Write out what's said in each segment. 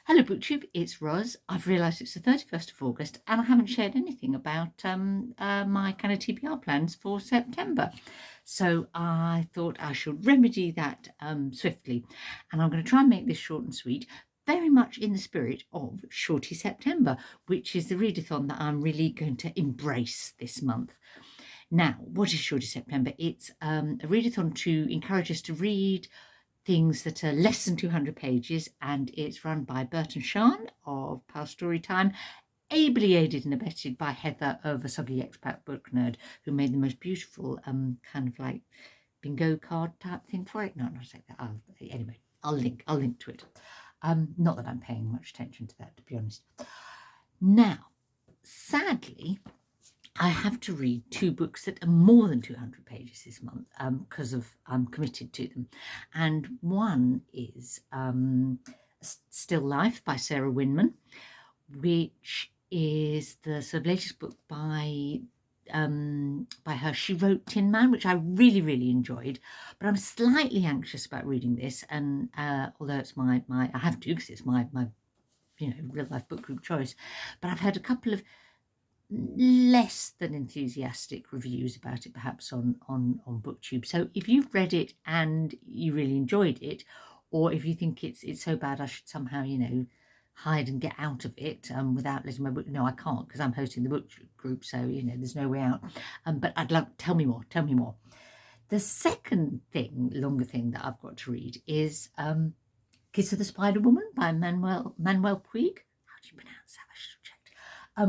Hello BookTube, it's Roz. I've realised it's the 31st of August and I haven't shared anything about my kind of TBR plans for September. So I thought I should remedy that swiftly, and I'm going to try and make this short and sweet, very much in the spirit of Shorty September, which is the readathon that I'm really going to embrace this month. Now, what is Shorty September? It's a readathon to encourage us to read things that are less than 200 pages, and it's run by Bert and Sian of Pal Storytime, ably aided and abetted by Heather of A Soggy Expat Book Nerd, who made the most beautiful kind of like bingo card type thing for it. No, not like that. Anyway, I'll link to it. Not that I'm paying much attention to that, to be honest. Now, sadly, I have to read two books that are more than 200 pages this month because I'm committed to them. And one is Still Life by Sarah Winman, which is the sort of latest book by her. She wrote Tin Man, which I really, really enjoyed, but I'm slightly anxious about reading this. And although it's my I have to, because it's my real life book group choice, but I've heard a couple of less than enthusiastic reviews about it, perhaps on BookTube. So if you've read it and you really enjoyed it, or if you think it's so bad I should somehow hide and get out of it without letting my book, no, I can't, because I'm hosting the book group, so there's no way out. But I'd love, tell me more. The second thing, longer thing that I've got to read is Kiss of the Spider Woman by Manuel Puig. How do you pronounce that? I should have checked.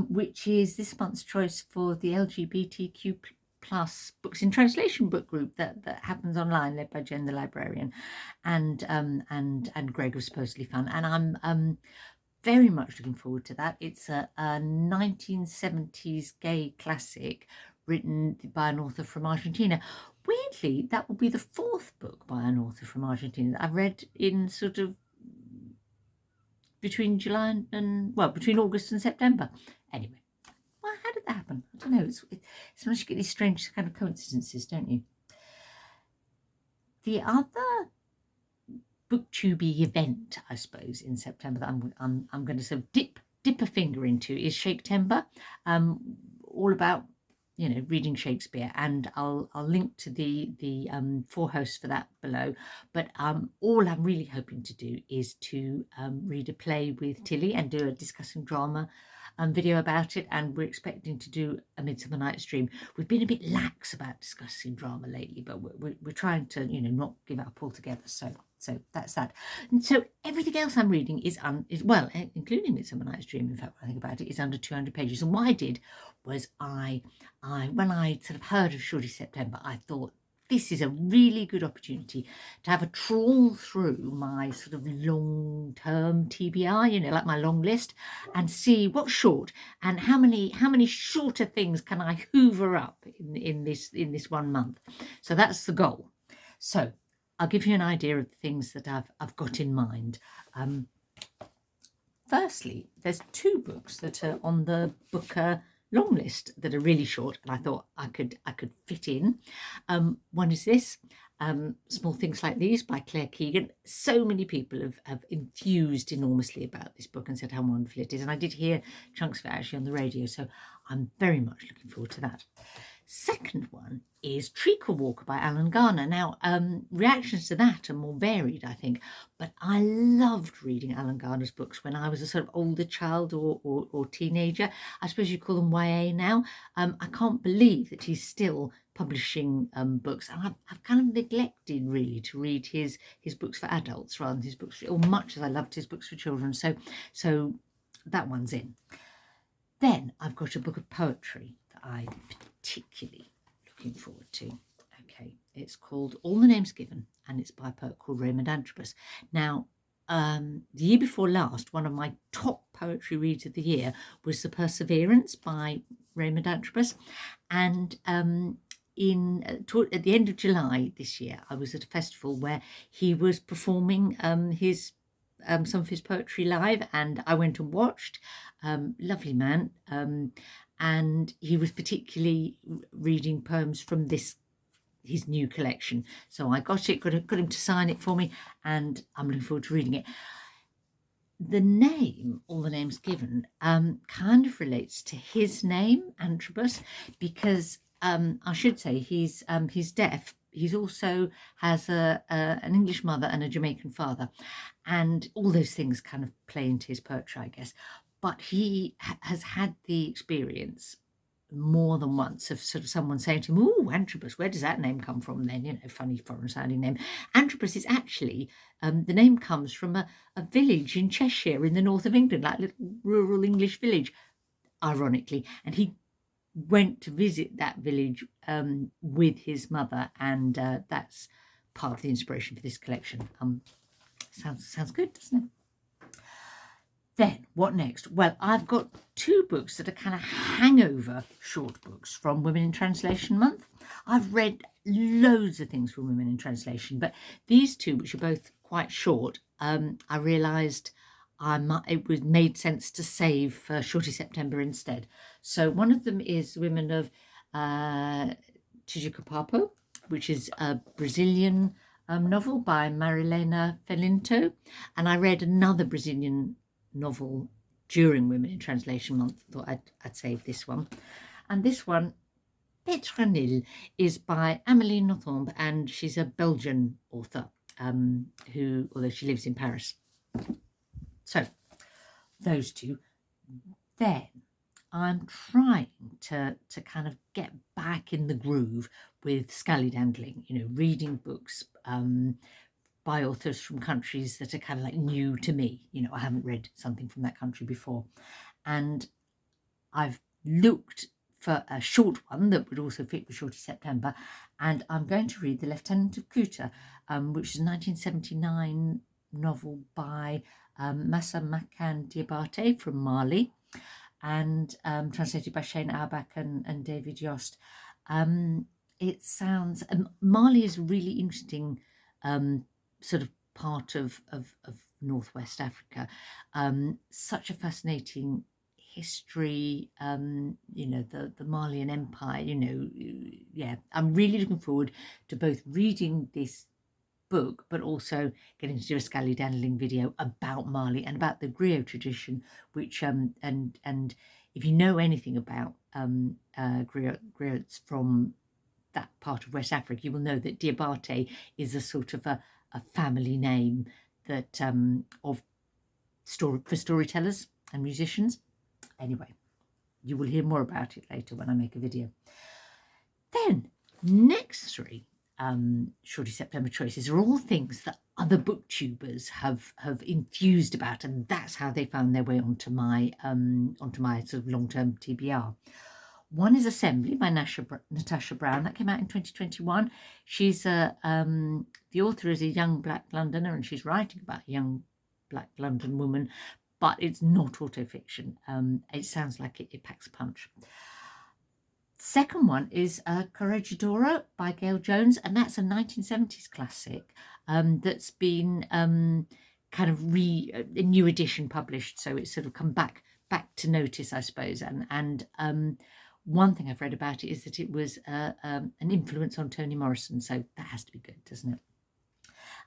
Which is this month's choice for the LGBTQ plus books in translation book group that happens online, led by Jen the librarian, and Greg was supposedly fun, and I'm very much looking forward to that. It's a 1970s gay classic written by an author from Argentina. Weirdly, that will be the fourth book by an author from Argentina that I've read in sort of between August and September. Anyway, well, how did that happen? I don't know. Sometimes you get these strange kind of coincidences, don't you? The other booktubey event, I suppose, in September that I'm going to sort of dip a finger into is Shaketember, all about reading Shakespeare, and I'll link to the four hosts for that below. But all I'm really hoping to do is to read a play with Tilly and do a discussing drama video about it, and we're expecting to do A Midsummer Night's Dream. We've been a bit lax about discussing drama lately, but we're trying to not give up altogether. So that's that. And so everything else I'm reading is well, including Midsummer Night's Dream, in fact, when I think about it, is under 200 pages. And what I did was I when I sort of heard of Shorty September, I thought this is a really good opportunity to have a trawl through my sort of long-term TBR, like my long list, and see what's short and how many shorter things can I hoover up in this 1 month. So that's the goal. So I'll give you an idea of the things that I've got in mind. Firstly, there's two books that are on the Booker long list that are really short, and I thought I could fit in. One is this, Small Things Like These by Claire Keegan. So many people have enthused enormously about this book and said how wonderful it is, and I did hear chunks of it actually on the radio, so I'm very much looking forward to that. Second one is Treacle Walker by Garner. Now, reactions to that are more varied, I think, but I loved reading Garner's books when I was a sort of older child or teenager. I suppose you call them YA now. I can't believe that he's still publishing books, and I've kind of neglected really to read his books for adults rather than his books or much as I loved his books for children. So that one's in. Then I've got a book of poetry that I'm particularly looking forward to. Okay, it's called All the Names Given, and it's by a poet called Raymond Antrobus. Now, the year before last, one of my top poetry reads of the year was The Perseverance by Raymond Antrobus, and at the end of July this year, I was at a festival where he was performing some of his poetry live, and I went and watched. Lovely man, and he was particularly reading poems from his new collection. So I got him to sign it for me, and I'm looking forward to reading it. the name, all the names given, kind of relates to his name, Antrobus, because I should say he's deaf. He's also has an English mother and a Jamaican father, and all those things kind of play into his poetry, I guess. But he has had the experience more than once of sort of someone saying to him, "Oh, Antrobus, where does that name come from then? You know, funny foreign sounding name." Antrobus is actually, the name comes from a village in Cheshire in the north of England, like a little rural English village, ironically. And he went to visit that village with his mother, and that's part of the inspiration for this collection. Sounds good, doesn't it? Then, what next? Well, I've got 2 books that are kind of hangover short books from Women in Translation Month. I've read loads of things from Women in Translation, but these 2, which are both quite short, I realised it was made sense to save for Shorty September instead. So one of them is Women of Tijucopapo, which is a Brazilian novel by Marilena Felinto, and I read another Brazilian novel during Women in Translation Month. Thought I'd save this one. And this one, Pétronille, is by Amélie Nothomb, and she's a Belgian author who, although she lives in Paris. So those 2. Then I'm trying to kind of get back in the groove with scallydandling, reading books by authors from countries that are kind of like new to me. I haven't read something from that country before. And I've looked for a short one that would also fit for Shorty September. And I'm going to read The Lieutenant of Kouta, which is a 1979 novel by Massia, Makan, Diabate from Mali, and translated by Shane Auerbach and David Yost. It sounds... Mali is a really interesting sort of part of Northwest Africa. Such a fascinating history, the Malian Empire, yeah. I'm really looking forward to both reading this book, but also getting to do a scallydandling video about Mali and about the griot tradition, which and if you know anything about griots from that part of West Africa, you will know that Diabate is a sort of a family name that for storytellers and musicians. Anyway, you will hear more about it later when I make a video. Then next 3 Shorty September choices are all things that other booktubers have enthused about, and that's how they found their way onto my sort of long-term TBR. One is Assembly by Natasha Brown, that came out in 2021. She's the author is a young Black Londoner, and she's writing about a young Black London woman, but it's not autofiction. It sounds like it packs a punch. Second one is Corregidora by Gail Jones, and that's a 1970s classic that's been kind of a new edition published, so it's sort of come back to notice, I suppose. And one thing I've read about it is that it was an influence on Toni Morrison, so that has to be good, doesn't it?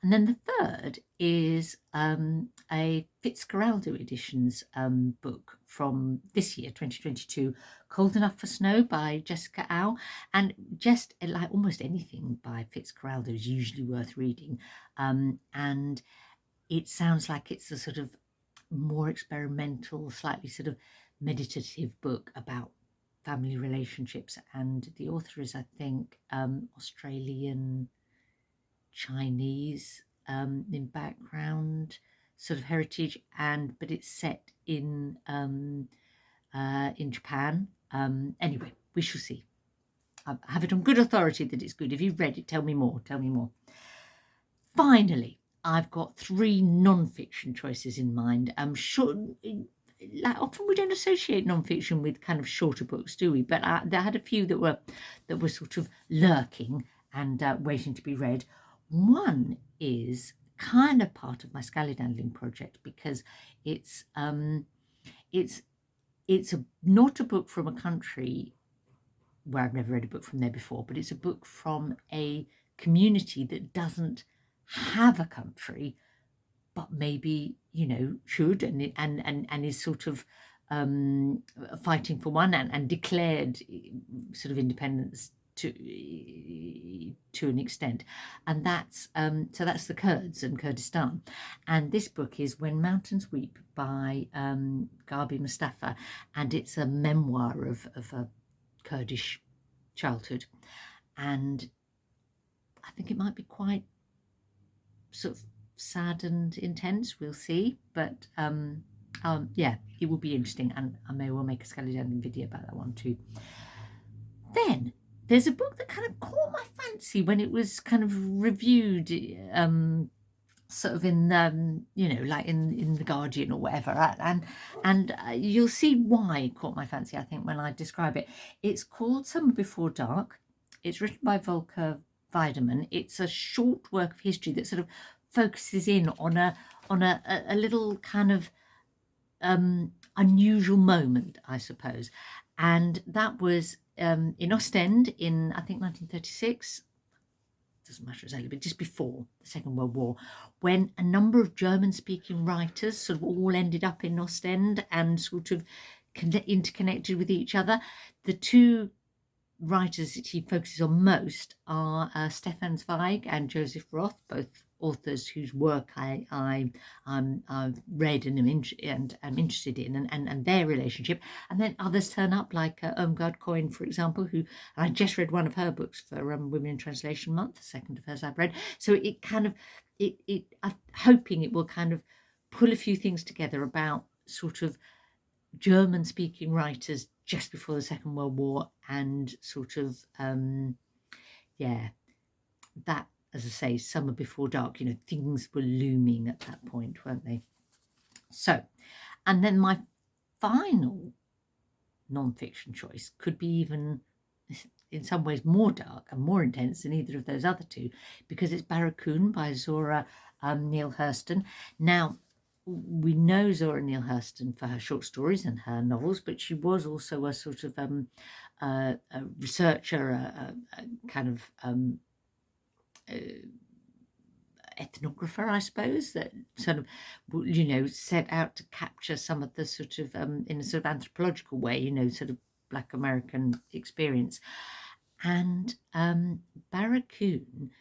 And then the third is a Fitzcarraldo Editions book from this year, 2022, Cold Enough for Snow by Jessica Au. And just like almost anything by Fitzcarraldo is usually worth reading. And it sounds like it's a sort of more experimental, slightly sort of meditative book about family relationships. And the author is, I think, Australian Chinese in background, sort of heritage, but it's set in Japan. Anyway, we shall see. I have it on good authority that it's good. If you've read it, tell me more. Finally, I've got 3 non-fiction choices in mind. Like often we don't associate non-fiction with kind of shorter books, do we? But I had a few that were sort of lurking and waiting to be read. One is kind of part of my scallydandling project because it's not a book from a country where I've never read a book from there before, but it's a book from a community that doesn't have a country, but maybe should and is sort of fighting for one and declared sort of independence to an extent, and that's the Kurds and Kurdistan. And this book is When Mountains Weep by Garbi Mustafa, and it's a memoir of a Kurdish childhood, and I think it might be quite sort of sad and intense. We'll see, but yeah, it will be interesting, and I may well make a Scallidandian video about that one too. Then there's a book that kind of caught my fancy when it was kind of reviewed, sort of in like in the Guardian or whatever, and you'll see why it caught my fancy, I think, when I describe it. It's called Summer Before Dark. It's written by Volker Weidemann. It's a short work of history that sort of focuses in on a little kind of unusual moment, I suppose, and that was in Ostend in, I think, 1936. Doesn't matter exactly, but just before the Second World War, when a number of German-speaking writers sort of all ended up in Ostend and sort of interconnected with each other. The two writers that he focuses on most are Stefan Zweig and Joseph Roth, both authors whose work I've read and am interested in, and their relationship. And then others turn up, like Irmgard Coyne, for example, and I just read one of her books for Women in Translation Month, the second of hers I've read. So it kind of, I'm hoping it will kind of pull a few things together about sort of German-speaking writers just before the Second World War, and sort of, that, as I say, Summer Before Dark, things were looming at that point, weren't they? So, and then my final non-fiction choice could be even, in some ways, more dark and more intense than either of those other two, because it's Barracoon by Zora Neale Hurston. Now, we know Zora Neale Hurston for her short stories and her novels, but she was also a sort of a researcher, a kind of ethnographer, I suppose, that sort of, set out to capture some of the sort of, in a sort of anthropological way, sort of Black American experience. And Barracoon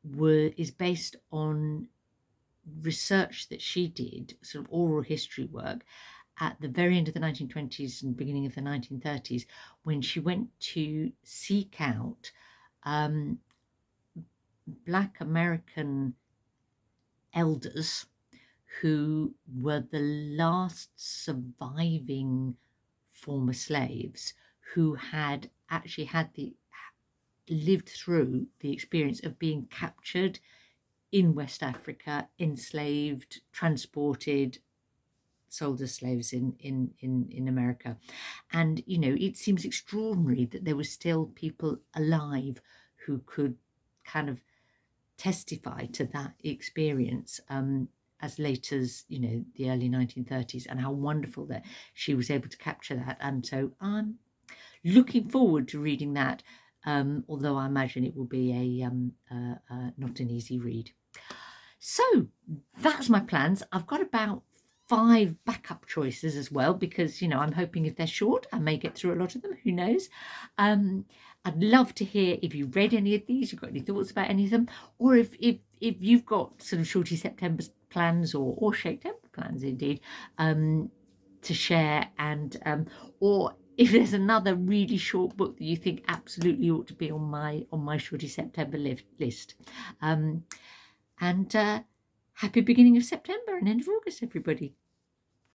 is based on research that she did, sort of oral history work, at the very end of the 1920s and beginning of the 1930s, when she went to seek out Black American elders who were the last surviving former slaves who had actually lived through the experience of being captured in West Africa, enslaved, transported, sold as slaves in America. And, it seems extraordinary that there were still people alive who could kind of testify to that experience as late as, the early 1930s, and how wonderful that she was able to capture that. And so I'm looking forward to reading that, although I imagine it will be not an easy read. So that's my plans. I've got about 5 backup choices as well, because I'm hoping if they're short I may get through a lot of them, who knows. I'd love to hear if you've read any of these, you've got any thoughts about any of them, or if you've got sort of Shorty September plans or Shaketember plans indeed, to share, and or if there's another really short book that you think absolutely ought to be on my Shorty September list. And happy beginning of September and end of August, everybody.